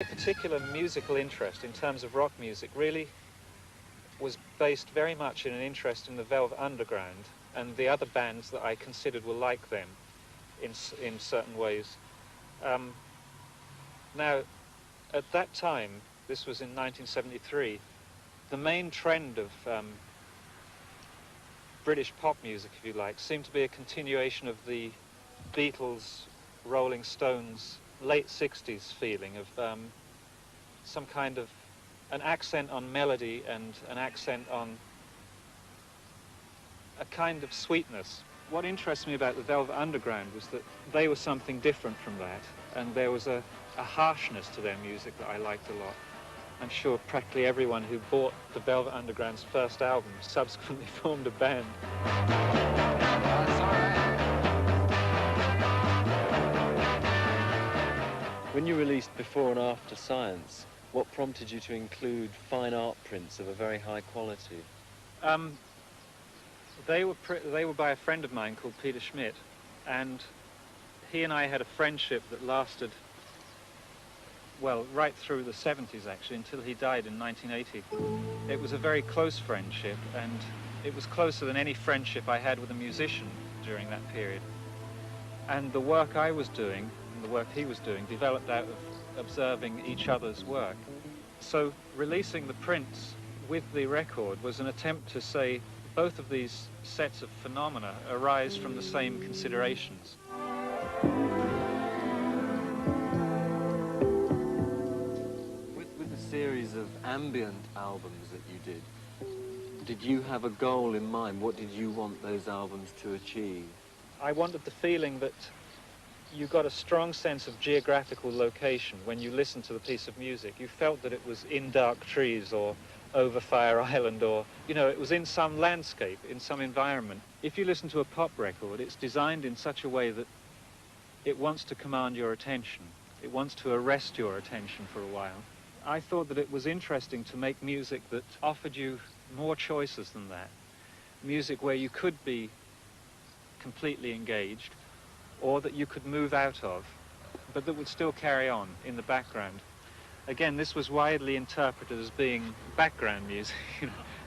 My particular musical interest in terms of rock music really was based very much in an interest in the Velvet Underground and the other bands that I considered were like them in certain ways. Now, at that time, this was in 1973, the main trend of British pop music, if you like, seemed to be a continuation of the Beatles, Rolling Stones, late 60s feeling of some kind of an accent on melody and an accent on a kind of sweetness. What interests me about the Velvet Underground was that they were something different from that, and there was a harshness to their music that I liked a lot. I'm sure practically everyone who bought the Velvet Underground's first album subsequently formed a band. That's all right. When you released Before and After Science, what prompted you to include fine art prints of a very high quality? They were by a friend of mine called Peter Schmidt, and he and I had a friendship that lasted, well, right through the 70s actually, until he died in 1980. It was a very close friendship, and it was closer than any friendship I had with a musician during that period. And the work I was doing and the work he was doing developed out of observing each other's work. So releasing the prints with the record was an attempt to say both of these sets of phenomena arise from the same considerations. With the series of ambient albums that you did you have a goal in mind? What did you want those albums to achieve? I wanted the feeling that you got a strong sense of geographical location when you listened to the piece of music. You felt that it was in dark trees or over Fire Island, or, you know, it was in some landscape, in some environment. If you listen to a pop record, it's designed in such a way that it wants to command your attention. It wants to arrest your attention for a while. I thought that it was interesting to make music that offered you more choices than that. Music where you could be completely engaged, or that you could move out of, but that would still carry on in the background. Again, this was widely interpreted as being background music.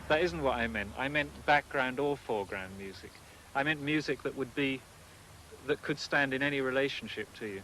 That isn't what I meant. I meant background or foreground music. I meant music that could stand in any relationship to you.